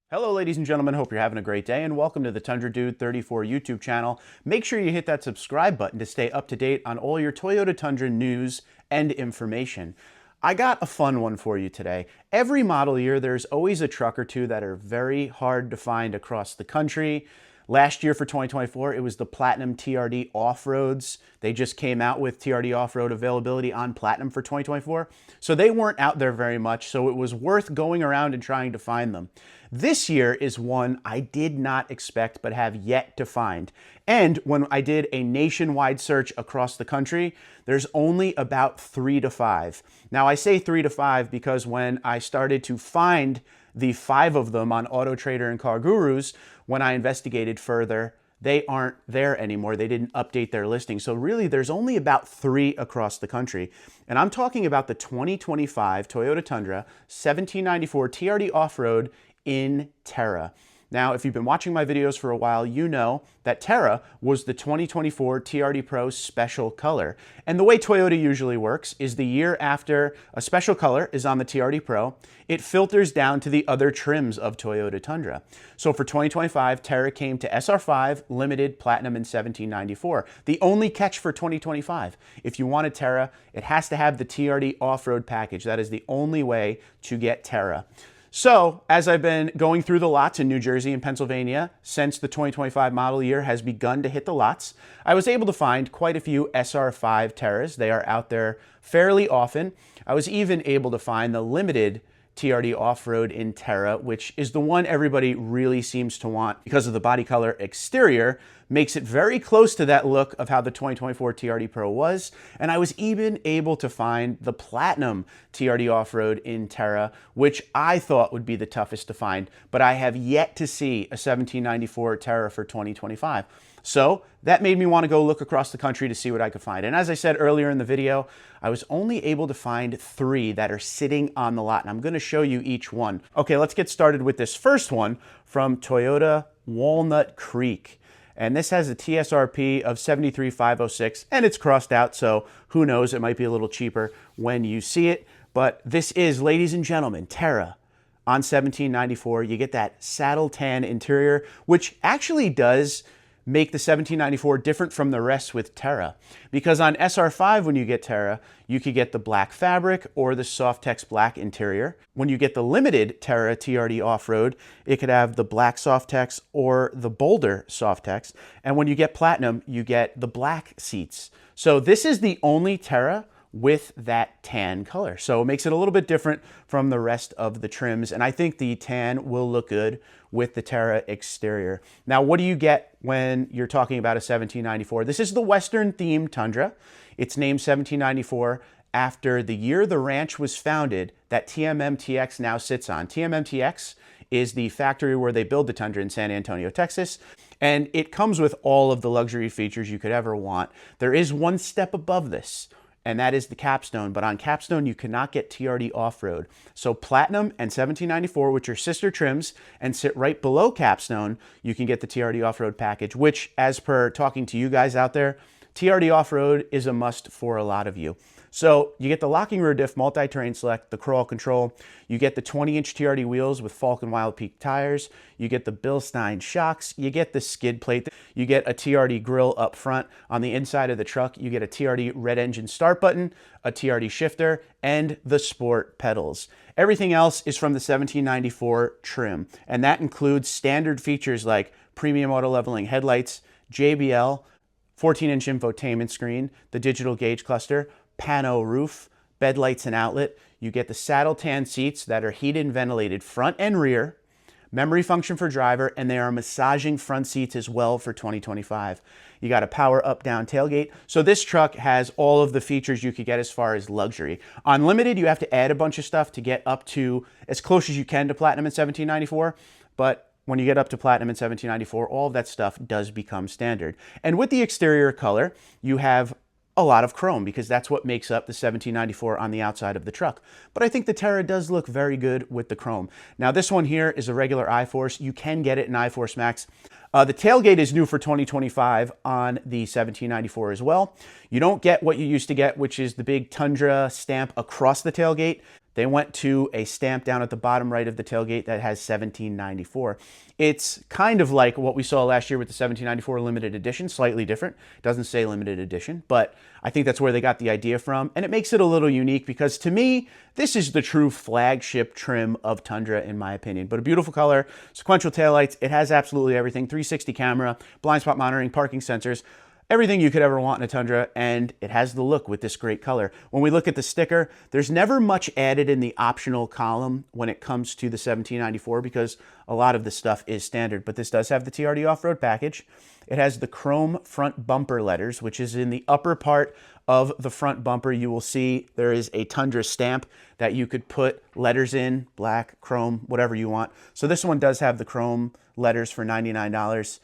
Hello ladies and gentlemen, hope you're having a great day and welcome to the Tundra Dude 34 YouTube channel. Make sure you hit that subscribe button to stay up to date on all your Toyota Tundra news and information. I got a fun one for you today. Every model year there's always a truck or two that are very hard to find across the country. Last year for 2024, it was the Platinum TRD Off-Roads. They just came out with TRD Off-Road availability on Platinum for 2024. So they weren't out there very much, so it was worth going around and trying to find them. This year is one I did not expect but have yet to find. And when I did a nationwide search across the country, there's only about 3 to 5. Now I say 3 to 5 because when I started to find the 5 of them on Auto Trader and Car Gurus, when I investigated further, they aren't there anymore. They didn't update their listing. So really, there's only about 3 across the country. And I'm talking about the 2025 Toyota Tundra 1794 TRD Off-Road in Terra. Now, if you've been watching my videos for a while, you know that Terra was the 2024 TRD Pro special color. And the way Toyota usually works is the year after a special color is on the TRD Pro, it filters down to the other trims of Toyota Tundra. So for 2025, Terra came to SR5, Limited, Platinum, and 1794. The only catch for 2025, if you want a Terra, it has to have the TRD off-road package. That is the only way to get Terra. So, as I've been going through the lots in New Jersey and Pennsylvania since the 2025 model year has begun to hit the lots, I was able to find quite a few SR5 Terras. They are out there fairly often. I was even able to find the limited TRD Off-Road in Terra, which is the one everybody really seems to want because of the body color exterior. Makes it very close to that look of how the 2024 TRD Pro was. And I was even able to find the Platinum TRD Off-Road in Terra, which I thought would be the toughest to find, but I have yet to see a 1794 Terra for 2025. So that made me want to go look across the country to see what I could find. And as I said earlier in the video, I was only able to find 3 that are sitting on the lot, and I'm going to show you each one. Okay, let's get started with this first one from Toyota Walnut Creek. And this has a TSRP of $73,506, and it's crossed out, so who knows, it might be a little cheaper when you see it. But this is, ladies and gentlemen, Terra on 1794. You get that saddle tan interior, which actually does make the 1794 different from the rest with Terra. Because on SR5, when you get Terra, you could get the black fabric or the Softex black interior. When you get the limited Terra TRD Off-Road, it could have the black Softex or the Boulder Softex. And when you get Platinum, you get the black seats. So this is the only Terra with that tan color. So it makes it a little bit different from the rest of the trims. And I think the tan will look good with the Terra exterior. Now, what do you get when you're talking about a 1794? This is the Western themed Tundra. It's named 1794 after the year the ranch was founded that TMMTX now sits on. TMMTX is the factory where they build the Tundra in San Antonio, Texas. And it comes with all of the luxury features you could ever want. There is one step above this, and that is the capstone. But on capstone, you cannot get TRD Off-Road. So Platinum and 1794, which are sister trims and sit right below capstone, you can get the TRD Off-Road package, which, as per talking to you guys out there, TRD Off-Road is a must for a lot of you. So you get the locking rear diff multi-terrain select, the crawl control. You get the 20-inch TRD wheels with Falcon Wild Peak tires. You get the Bilstein shocks. You get the skid plate. You get a TRD grill up front. On the inside of the truck, you get a TRD red engine start button, a TRD shifter, and the sport pedals. Everything else is from the 1794 trim, and that includes standard features like premium auto leveling headlights, JBL, 14-inch infotainment screen, the digital gauge cluster, pano roof, bed lights and outlet. You get the saddle tan seats that are heated and ventilated front and rear, memory function for driver, and they are massaging front seats as well for 2025. You got a power up down tailgate. So this truck has all of the features you could get as far as luxury. On limited, you have to add a bunch of stuff to get up to as close as you can to Platinum in 1794, but when you get up to Platinum in 1794, all of that stuff does become standard. And with the exterior color, you have a lot of chrome because that's what makes up the 1794 on the outside of the truck. But I think the Terra does look very good with the chrome. Now this one here is a regular iForce. You can get it in iForce Max. The tailgate is new for 2025 on the 1794 as well. You don't get what you used to get, which is the big Tundra stamp across the tailgate. they went to a stamp down at the bottom right of the tailgate that has 1794. It's kind of like what we saw last year with the 1794 limited edition, slightly different. It doesn't say limited edition, but I think that's where they got the idea from. And it makes it a little unique because to me, this is the true flagship trim of Tundra in my opinion. But a beautiful color, sequential taillights. It has absolutely everything, 360 camera, blind spot monitoring, parking sensors, everything you could ever want in a Tundra, and it has the look with this great color. When we look at the sticker, there's never much added in the optional column when it comes to the 1794 because a lot of the stuff is standard, but this does have the TRD off-road package. It has the chrome front bumper letters, which is in the upper part of the front bumper. You will see there is a Tundra stamp that you could put letters in, black, chrome, whatever you want. So this one does have the chrome letters for $99.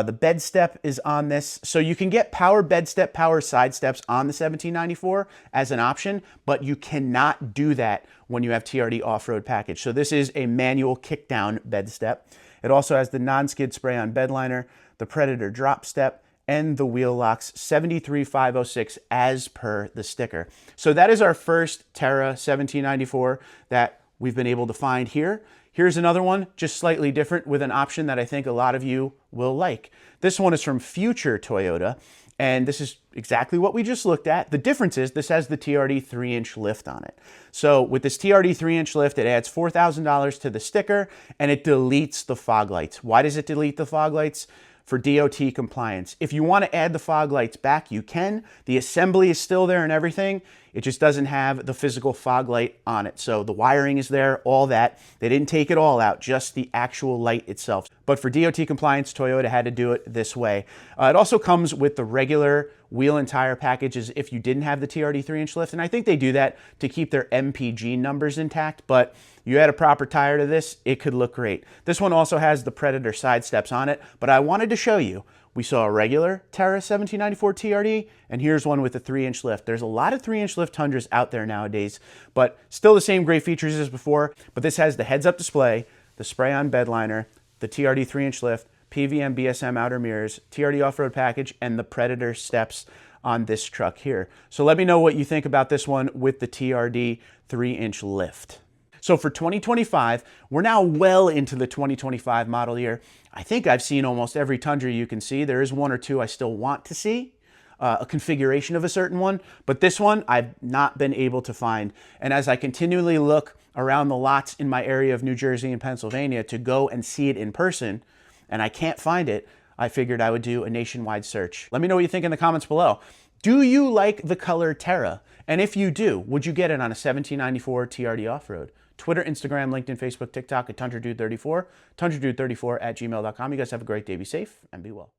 The bed step is on this. So you can get power bed step, power side steps on the 1794 as an option, but you cannot do that when you have TRD off-road package. So this is a manual kick down bed step. It also has the non-skid spray on bed liner, the Predator drop step, and the wheel locks 73506 as per the sticker. So that is our first Terra 1794 that we've been able to find here. Here's another one, just slightly different with an option that I think a lot of you will like. This one is from Future Toyota, and this is exactly what we just looked at. The difference is this has the TRD 3-inch lift on it. So with this TRD 3-inch lift, it adds $4,000 to the sticker, and it deletes the fog lights. Why does it delete the fog lights? For DOT compliance. If you want to add the fog lights back, you can. The assembly is still there and everything. It just doesn't have the physical fog light on it. So the wiring is there, all that. They didn't take it all out, just the actual light itself. But for DOT compliance, Toyota had to do it this way. It also comes with the regular wheel and tire packages if you didn't have the TRD 3-inch lift. And I think they do that to keep their MPG numbers intact. But you add a proper tire to this, it could look great. This one also has the Predator side steps on it. But I wanted to show you, we saw a regular Terra 1794 TRD, and here's one with a 3-inch lift. There's a lot of 3-inch lift Tundras out there nowadays, but still the same great features as before. But this has the heads-up display, the spray-on bed liner, the TRD 3-inch lift, PVM BSM outer mirrors, TRD off-road package, and the Predator steps on this truck here. So let me know what you think about this one with the TRD 3-inch lift. So for 2025, we're now well into the 2025 model year. I think I've seen almost every Tundra you can see. There is one or two I still want to see, a configuration of a certain one, but this one I've not been able to find. And as I continually look around the lots in my area of New Jersey and Pennsylvania to go and see it in person, and I can't find it, I figured I would do a nationwide search. Let me know what you think in the comments below. Do you like the color Terra? And if you do, would you get it on a 1794 TRD off-road? Twitter, Instagram, LinkedIn, Facebook, TikTok at TundraDude34, TundraDude34 at gmail.com. You guys have a great day. Be safe and be well.